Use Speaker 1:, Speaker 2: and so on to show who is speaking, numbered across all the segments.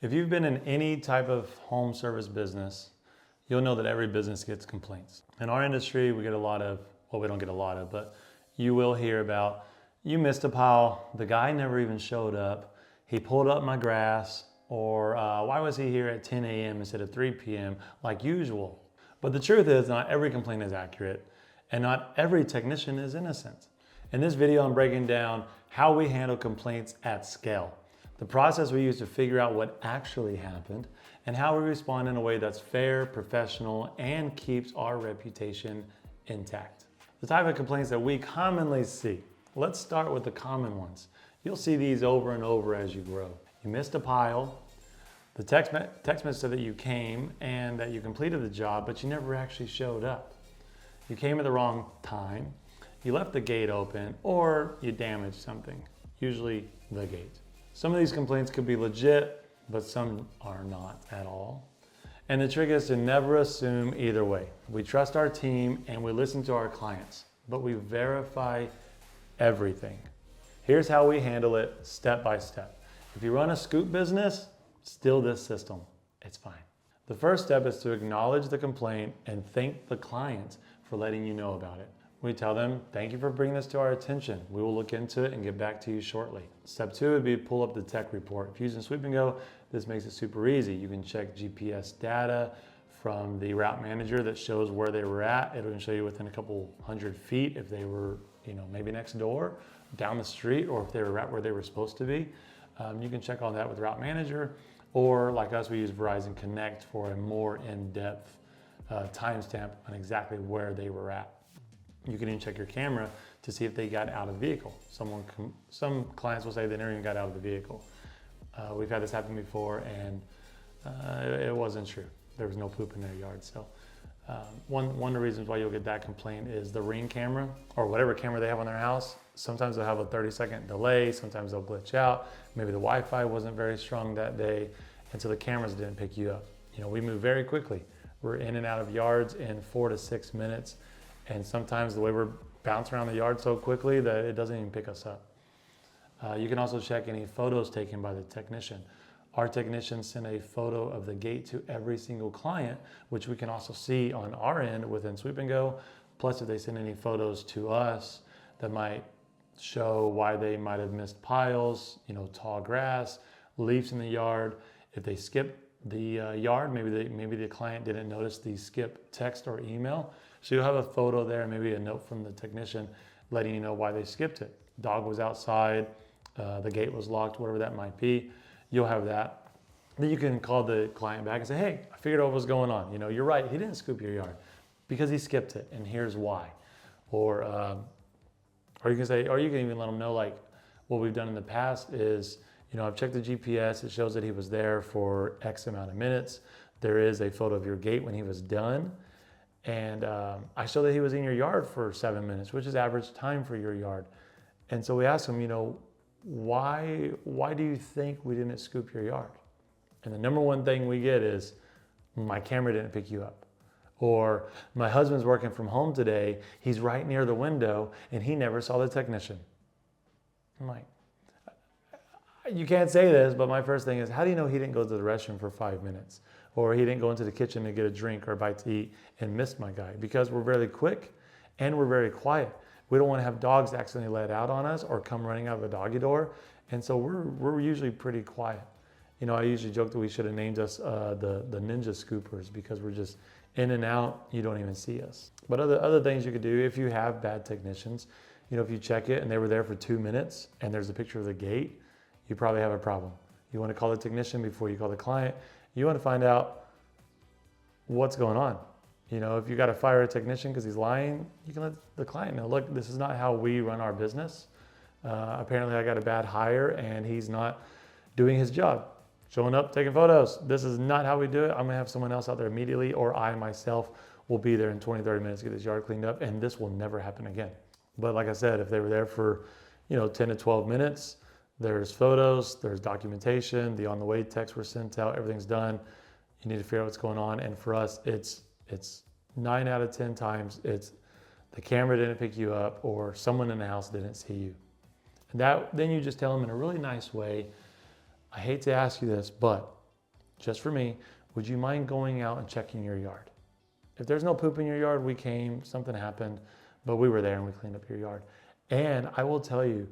Speaker 1: If you've been in any type of home service business, you'll know that every business gets complaints. In our industry, we get a lot of, well, we don't get a lot of, but you will hear about, you missed a pile, the guy never even showed up, he pulled up my grass, or why was he here at 10 a.m. instead of 3 p.m. like usual? But the truth is, not every complaint is accurate, and not every technician is innocent. In this video, I'm breaking down how we handle complaints at scale, the process we use to figure out what actually happened, and how we respond in a way that's fair, professional, and keeps our reputation intact. The type of complaints that we commonly see. Let's start with the common ones. You'll see these over and over as you grow. You missed a pile, the text message said that you came and that you completed the job, but you never actually showed up. You came at the wrong time, you left the gate open, or you damaged something, usually the gate. Some of these complaints could be legit, but some are not at all. And the trick is to never assume either way. We trust our team and we listen to our clients, but we verify everything. Here's how we handle it step by step. If you run a scoop business, steal this system. It's fine. The first step is to acknowledge the complaint and thank the client for letting you know about it. We tell them, thank you for bringing this to our attention. We will look into it and get back to you shortly. Step 2 would be pull up the tech report. If you're using Sweep and Go, this makes it super easy. You can check GPS data from the route manager that shows where they were at. It'll show you within a couple 100 feet if they were, maybe next door, down the street, or if they were right where they were supposed to be. You can check all that with route manager, or like us, we use Verizon Connect for a more in-depth timestamp on exactly where they were at. You can even check your camera to see if they got out of the vehicle. Some clients will say they never even got out of the vehicle. We've had this happen before, and it wasn't true. There was no poop in their yard. So one of the reasons why you'll get that complaint is the Ring camera, or whatever camera they have on their house. Sometimes they'll have a 30-second delay. Sometimes they'll glitch out. Maybe the Wi-Fi wasn't very strong that day, and so the cameras didn't pick you up. We move very quickly. We're in and out of yards in 4 to 6 minutes. And sometimes the way we're bouncing around the yard so quickly that it doesn't even pick us up. You can also check any photos taken by the technician. Our technicians send a photo of the gate to every single client, which we can also see on our end within Sweep and Go. Plus, if they send any photos to us that might show why they might have missed piles, tall grass, leaves in the yard. If they skip the yard, maybe the client didn't notice the skip text or email. So you'll have a photo there, maybe a note from the technician letting you know why they skipped it. Dog was outside, the gate was locked, whatever that might be. You'll have that. Then you can call the client back and say, hey, I figured out what was going on. You're right, he didn't scoop your yard because he skipped it, and here's why. Or you can say, or you can even let them know, like what we've done in the past is, I've checked the GPS, it shows that he was there for X amount of minutes. There is a photo of your gate when he was done. And I show that he was in your yard for 7 minutes, which is average time for your yard. And so we asked him, why do you think we didn't scoop your yard? And the number one thing we get is, my camera didn't pick you up. Or my husband's working from home today, he's right near the window and he never saw the technician. I'm like, you can't say this, but my first thing is, how do you know he didn't go to the restroom for 5 minutes? Or he didn't go into the kitchen to get a drink or a bite to eat and missed my guy? Because we're very quick and we're very quiet. We don't want to have dogs accidentally let out on us or come running out of a doggy door. And so we're usually pretty quiet. I usually joke that we should have named us the Ninja Scoopers, because we're just in and out, you don't even see us. But other things you could do if you have bad technicians, if you check it and they were there for 2 minutes and there's a picture of the gate, you probably have a problem. You want to call the technician before you call the client. You want to find out what's going on. If you got to fire a technician because he's lying, you can let the client know, look, this is not how we run our business. Apparently I got a bad hire and he's not doing his job, showing up, taking photos. This is not how we do it. I'm gonna have someone else out there immediately, or I myself will be there in 20, 30 minutes to get this yard cleaned up, and this will never happen again. But like I said, if they were there for 10 to 12 minutes, there's photos, there's documentation, the on the way texts were sent out, everything's done. You need to figure out what's going on. And for us, it's 9 out of 10 times, it's the camera didn't pick you up or someone in the house didn't see you. And then you just tell them in a really nice way, I hate to ask you this, but just for me, would you mind going out and checking your yard? If there's no poop in your yard, we came, something happened, but we were there and we cleaned up your yard. And I will tell you,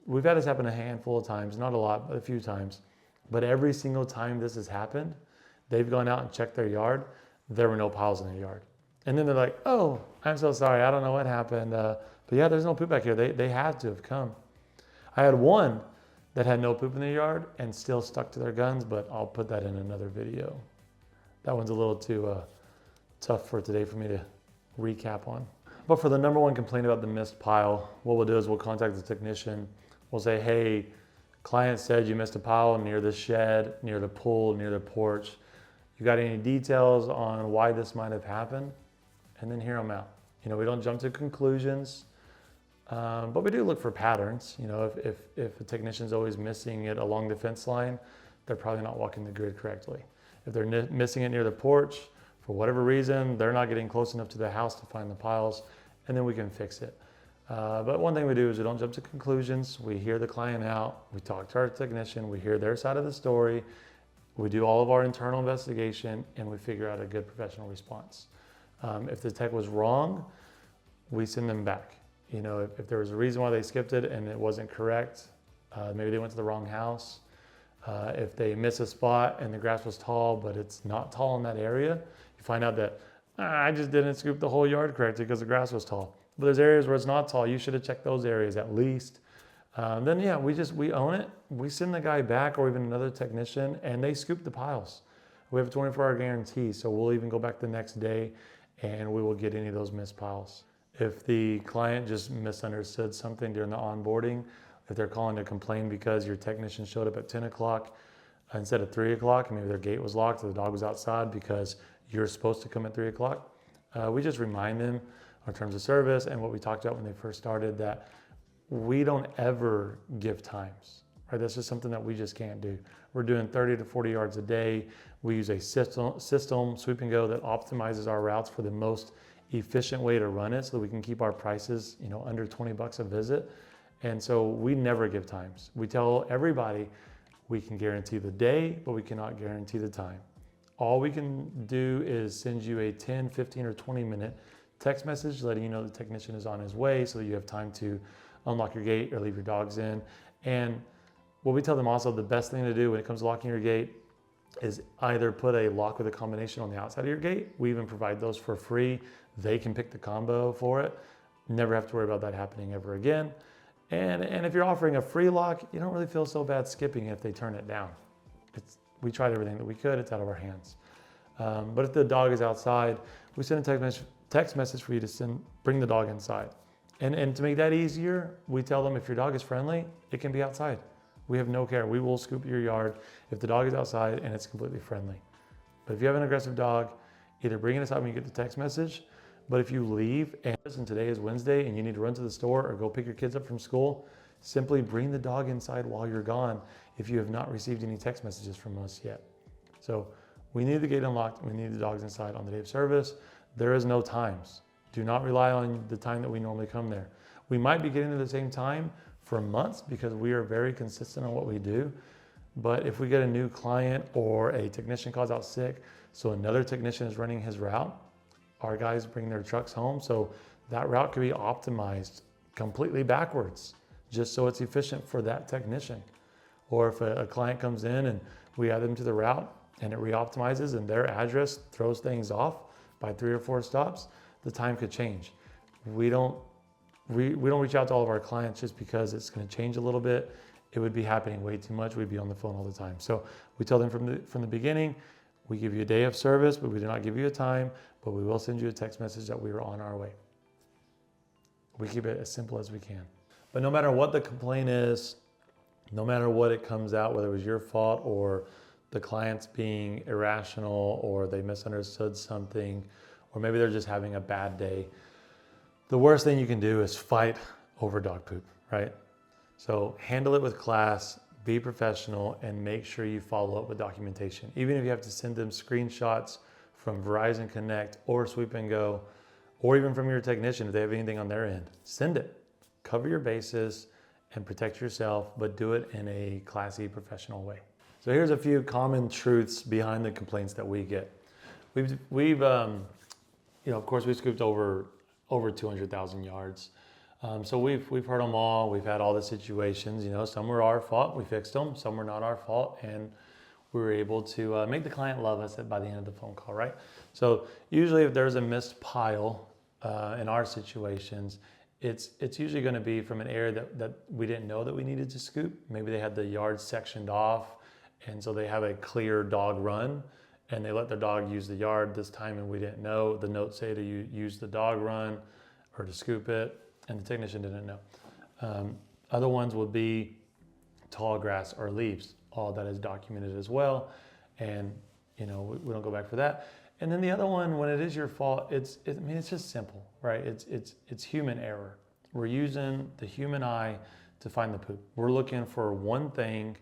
Speaker 1: we've had this happen a handful of times, not a lot, but a few times. But every single time this has happened, they've gone out and checked their yard. There were no piles in their yard. And then they're like, oh, I'm so sorry. I don't know what happened. But yeah, there's no poop back here. They had to have come. I had one that had no poop in their yard and still stuck to their guns, but I'll put that in another video. That one's a little too tough for today for me to recap on. But for the number one complaint about the missed pile, what we'll do is we'll contact the technician. We'll say, hey, client said you missed a pile near the shed, near the pool, near the porch. You got any details on why this might have happened? And then hear them out. We don't jump to conclusions, but we do look for patterns. If a technician's always missing it along the fence line, they're probably not walking the grid correctly. If they're missing it near the porch, for whatever reason, they're not getting close enough to the house to find the piles, and then we can fix it. But one thing we do is we don't jump to conclusions. We hear the client out, we talk to our technician, we hear their side of the story, we do all of our internal investigation, and we figure out a good professional response. If the tech was wrong, we send them back. If there was a reason why they skipped it and it wasn't correct, maybe they went to the wrong house. If they miss a spot and the grass was tall, but it's not tall in that area, you find out that I just didn't scoop the whole yard correctly because the grass was tall. But there's areas where it's not tall. You should have checked those areas at least. Then yeah, we own it. We send the guy back or even another technician and they scoop the piles. We have a 24-hour guarantee, so we'll even go back the next day and we will get any of those missed piles. If the client just misunderstood something during the onboarding, if they're calling to complain because your technician showed up at 10 o'clock instead of 3 o'clock, maybe their gate was locked or the dog was outside because you're supposed to come at 3 o'clock, we just remind them our terms of service and what we talked about when they first started, that we don't ever give times, right? That's just something that we just can't do. We're doing 30 to 40 yards a day. We use a system, Sweep and Go, that optimizes our routes for the most efficient way to run it so that we can keep our prices, under 20 bucks a visit. And so we never give times. We tell everybody we can guarantee the day, but we cannot guarantee the time. All we can do is send you a 10, 15, or 20-minute text message letting you know the technician is on his way so that you have time to unlock your gate or leave your dogs in. And what we tell them also, the best thing to do when it comes to locking your gate is either put a lock with a combination on the outside of your gate. We even provide those for free. They can pick the combo for it. Never have to worry about that happening ever again. And if you're offering a free lock, you don't really feel so bad skipping it if they turn it down. We tried everything that we could, it's out of our hands. But if the dog is outside, we send a text message for you to bring the dog inside. And to make that easier, we tell them if your dog is friendly, it can be outside. We have no care. We will scoop your yard if the dog is outside and it's completely friendly. But if you have an aggressive dog, either bring it inside when you get the text message, but if you leave and today is Wednesday and you need to run to the store or go pick your kids up from school, simply bring the dog inside while you're gone if you have not received any text messages from us yet. So we need the gate unlocked. We need the dogs inside on the day of service. There is no times. Do not rely on the time that we normally come there. We might be getting to the same time for months because we are very consistent on what we do. But if we get a new client or a technician calls out sick, so another technician is running his route, our guys bring their trucks home. So that route could be optimized completely backwards, just so it's efficient for that technician. Or if a client comes in and we add them to the route and it re-optimizes and their address throws things off by 3 or 4 stops, the time could change. We don't reach out to all of our clients just because it's going to change a little bit. It would be happening way too much. We'd be on the phone all the time. So we tell them from the beginning, we give you a day of service, but we do not give you a time, but we will send you a text message that we are on our way. We keep it as simple as we can. But no matter what the complaint is, no matter what it comes out, whether it was your fault or the client's being irrational or they misunderstood something, or maybe they're just having a bad day, the worst thing you can do is fight over dog poop, right? So handle it with class, be professional, and make sure you follow up with documentation. Even if you have to send them screenshots from Verizon Connect or Sweep and Go, or even from your technician if they have anything on their end, send it. Cover your bases and protect yourself, but do it in a classy, professional way. So here's a few common truths behind the complaints that we get. We've of course, we scooped over 200,000 yards. So we've heard them all. We've had all the situations. Some were our fault. We fixed them. Some were not our fault, and we were able to make the client love us by the end of the phone call, right? So usually, if there's a missed pile in our situations, it's usually going to be from an area that we didn't know that we needed to scoop. Maybe they had the yard sectioned off, and so they have a clear dog run, and they let their dog use the yard this time, and we didn't know. The notes say to use the dog run or to scoop it, and the technician didn't know. Other ones would be tall grass or leaves. All that is documented as well, and we don't go back for that. And then the other one, when it is your fault, it's just simple, right? It's human error. We're using the human eye to find the poop. We're looking for one thing.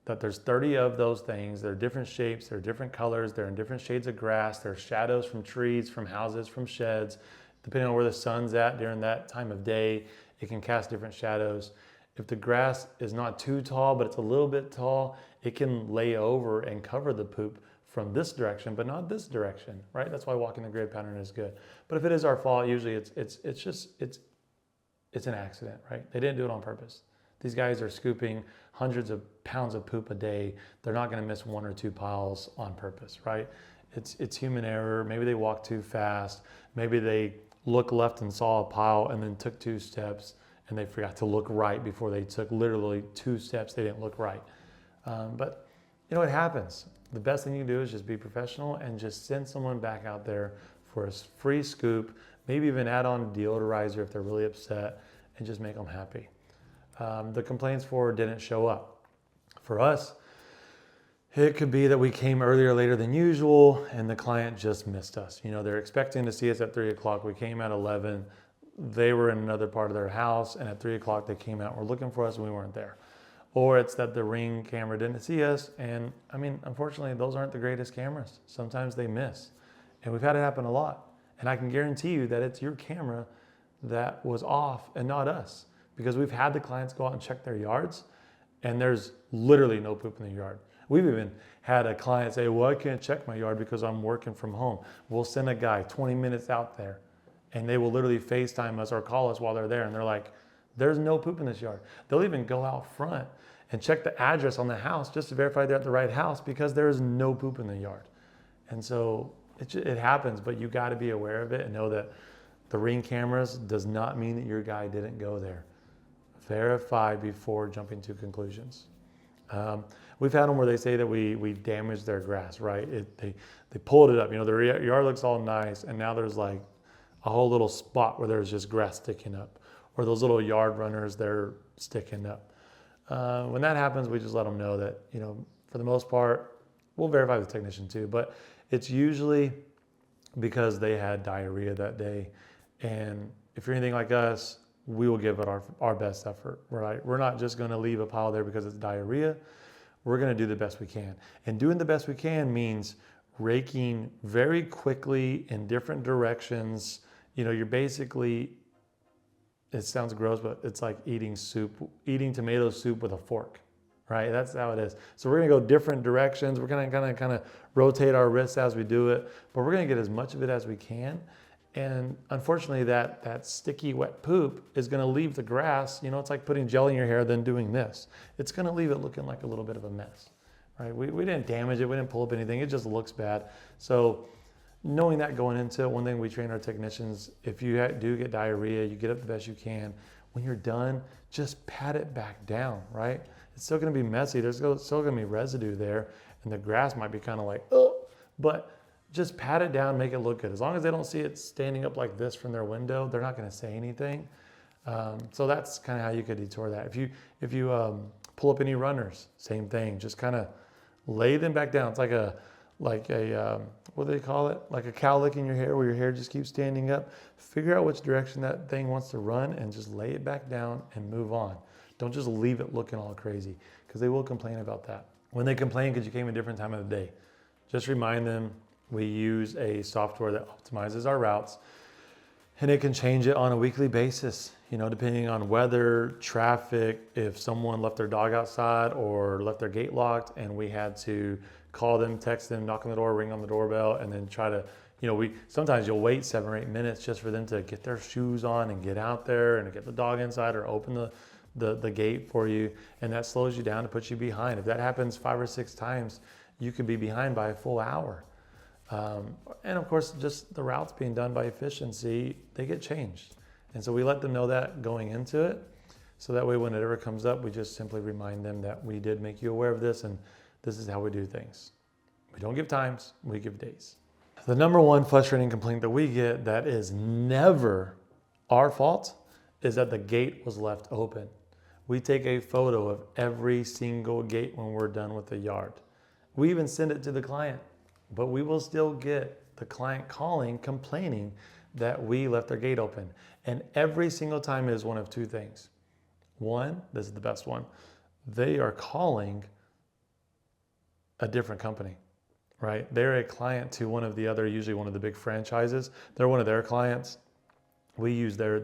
Speaker 1: That there's 30 of those things. They're different shapes, they're different colors, they're in different shades of grass, they're shadows from trees, from houses, from sheds. Depending on where the sun's at during that time of day, it can cast different shadows. If the grass is not too tall, but it's a little bit tall, it can lay over and cover the poop from this direction, but not this direction, right? That's why walking the grid pattern is good. But if it is our fault, usually it's an accident, right? They didn't do it on purpose. These guys are scooping hundreds of pounds of poop a day. They're not going to miss 1 or 2 piles on purpose, right? It's human error. Maybe they walked too fast. Maybe they looked left and saw a pile and then took 2 steps, and they forgot to look right before they took literally 2 steps. They didn't look right. But it happens. The best thing you can do is just be professional and just send someone back out there for a free scoop, maybe even add on a deodorizer if they're really upset, and just make them happy. The complaints for didn't show up. For us, it could be that we came earlier or later than usual and the client just missed us. They're expecting to see us at 3 o'clock. We came at 11. They were in another part of their house, and at 3 o'clock they came out and were looking for us and we weren't there. Or it's that the Ring camera didn't see us, and unfortunately those aren't the greatest cameras. Sometimes they miss, and we've had it happen a lot. And I can guarantee you that it's your camera that was off and not us. Because we've had the clients go out and check their yards, and there's literally no poop in the yard. We've even had a client say, well, I can't check my yard because I'm working from home. We'll send a guy 20 minutes out there, and they will literally FaceTime us or call us while they're there, and they're like, there's no poop in this yard. They'll even go out front and check the address on the house just to verify they're at the right house because there is no poop in the yard. And so it happens, but you got to be aware of it and know that the Ring cameras does not mean that your guy didn't go there. Verify before jumping to conclusions. We've had them where they say that we damaged their grass, right? They pulled it up. Their yard looks all nice, and now there's like a whole little spot where there's just grass sticking up, or those little yard runners, they're sticking up. When that happens, we just let them know that, for the most part, we'll verify with the technician too, but it's usually because they had diarrhea that day. And if you're anything like us, we will give it our best effort, right? We're not just going to leave a pile there because it's diarrhea. We're going to do the best we can. And doing the best we can means raking very quickly in different directions. You're basically, it sounds gross, but it's like eating tomato soup with a fork, right? That's how it is. So we're going to go different directions. We're going to kind of rotate our wrists as we do it, but we're going to get as much of it as we can. And unfortunately, that sticky, wet poop is going to leave the grass. It's like putting gel in your hair, then doing this. It's going to leave it looking like a little bit of a mess, right? We didn't damage it. We didn't pull up anything. It just looks bad. So knowing that going into it, one thing we train our technicians, if you do get diarrhea, you get up the best you can. When you're done, just pat it back down, right? It's still going to be messy. There's still going to be residue there, and the grass might be kind of like, oh, but just pat it down, make it look good. As long as they don't see it standing up like this from their window, they're not going to say anything. So that's kind of how you could detour that. If you pull up any runners, same thing. Just kind of lay them back down. It's like a what do they call it? Like a cow licking your hair, where your hair just keeps standing up. Figure out which direction that thing wants to run and just lay it back down and move on. Don't just leave it looking all crazy, because they will complain about that. When they complain because you came a different time of the day, just remind them we use a software that optimizes our routes. And it can change it on a weekly basis, you know, depending on weather, traffic, if someone left their dog outside or left their gate locked and we had to call them, text them, knock on the door, ring on the doorbell, and then try to, you know, sometimes you'll wait 7 or 8 minutes just for them to get their shoes on and get out there and get the dog inside or open the gate for you. And that slows you down to put you behind. If that happens 5 or 6 times, you could be behind by a full hour. And of course, just the routes being done by efficiency, they get changed. And so we let them know that going into it. So that way, when it ever comes up, we just simply remind them that we did make you aware of this and this is how we do things. We don't give times, we give days. The number one frustrating complaint that we get that is never our fault is that the gate was left open. We take a photo of every single gate when we're done with the yard. We even send it to the client. But we will still get the client calling, complaining that we left their gate open. And every single time it is one of 2 things. One, this is the best one, they are calling a different company, right? They're a client to one of the other, usually one of the big franchises. They're one of their clients. We use their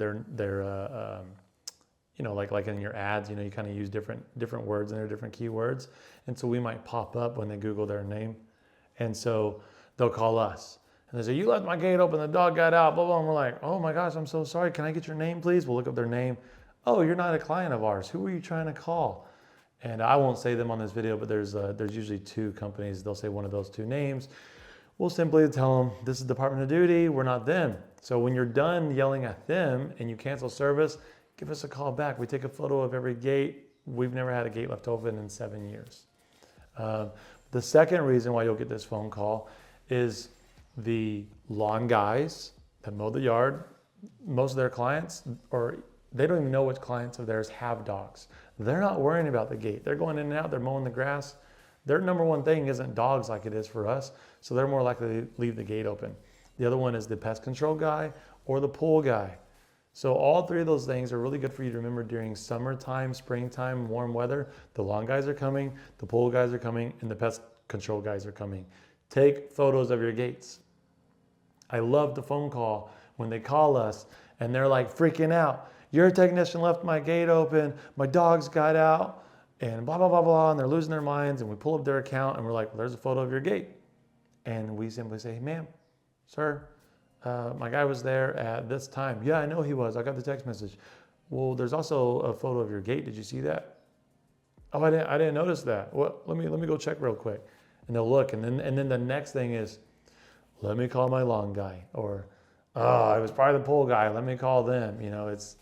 Speaker 1: you know, like in your ads, you know, you kind of use different words and their different keywords. And so we might pop up when they Google their name. And so they'll call us and they say, you left my gate open, the dog got out, blah, blah. And we're like, oh my gosh, I'm so sorry. Can I get your name, please? We'll look up their name. Oh, you're not a client of ours. Who are you trying to call? And I won't say them on this video, but there's usually 2 companies. They'll say one of those 2 names. We'll simply tell them, this is Department of Duty. We're not them. So when you're done yelling at them and you cancel service, give us a call back. We take a photo of every gate. We've never had a gate left open in 7 years. The second reason why you'll get this phone call is the lawn guys that mow the yard. Most of their clients, or they don't even know which clients of theirs have dogs. They're not worrying about the gate. They're going in and out, they're mowing the grass. Their number one thing isn't dogs like it is for us, so they're more likely to leave the gate open. The other one is the pest control guy or the pool guy. So all 3 of those things are really good for you to remember during summertime, springtime, warm weather. The lawn guys are coming, the pool guys are coming, and the pest control guys are coming. Take photos of your gates. I love the phone call when they call us and they're like freaking out. Your technician left my gate open, my dogs got out, and blah, blah, blah, blah, and they're losing their minds. And we pull up their account and we're like, well, there's a photo of your gate. And we simply say, hey, ma'am, sir, my guy was there at this time. Yeah, I know he was. I got the text message. Well, there's also a photo of your gate. Did you see that? Oh, I didn't notice that. Well, let me go check real quick. And they'll look, and then the next thing is, let me call my lawn guy, or oh, it was probably the pool guy. Let me call them. You know, it's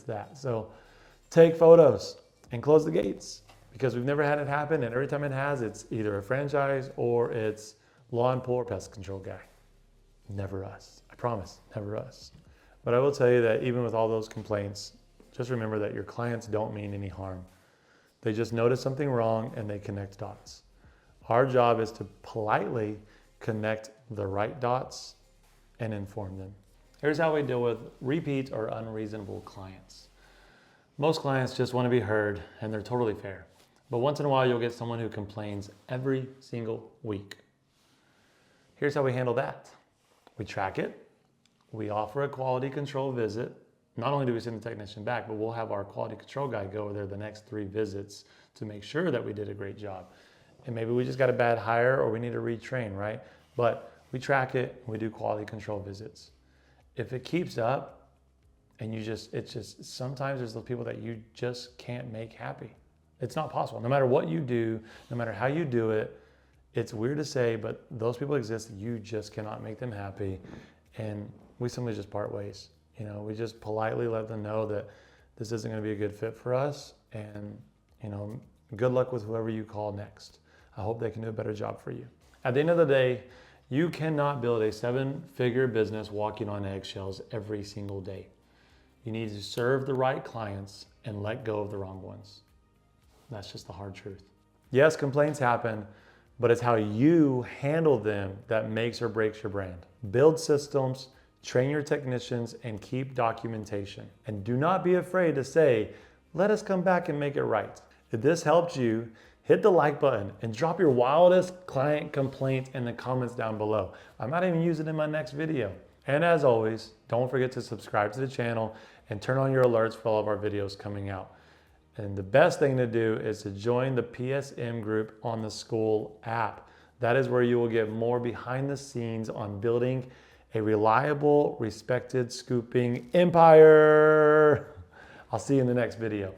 Speaker 1: that. So take photos and close the gates, because we've never had it happen, and every time it has, it's either a franchise or it's lawn, pool, or pest control guy. Never us. I promise, never us. But I will tell you that even with all those complaints, just remember that your clients don't mean any harm. They just notice something wrong and they connect dots. Our job is to politely connect the right dots and inform them. Here's how we deal with repeat or unreasonable clients. Most clients just want to be heard, and they're totally fair. But once in a while, you'll get someone who complains every single week. Here's how we handle that. We track it. We offer a quality control visit. Not only do we send the technician back, but we'll have our quality control guy go over there the next 3 visits to make sure that we did a great job. And maybe we just got a bad hire or we need to retrain, right? But we track it, and we do quality control visits. If it keeps up and sometimes there's those people that you just can't make happy. It's not possible. No matter what you do, no matter how you do it, it's weird to say, but those people exist. You just cannot make them happy. And we simply just part ways. You know, we just politely let them know that this isn't going to be a good fit for us. And, you know, good luck with whoever you call next. I hope they can do a better job for you. At the end of the day, you cannot build a 7-figure business walking on eggshells every single day. You need to serve the right clients and let go of the wrong ones. That's just the hard truth. Yes, complaints happen, but it's how you handle them that makes or breaks your brand. Build systems, train your technicians, and keep documentation. And do not be afraid to say, let us come back and make it right. If this helped you, hit the like button and drop your wildest client complaint in the comments down below. I might even use it in my next video. And as always, don't forget to subscribe to the channel and turn on your alerts for all of our videos coming out. And the best thing to do is to join the PSM group on the school app. That is where you will get more behind the scenes on building a reliable, respected scooping empire. I'll see you in the next video.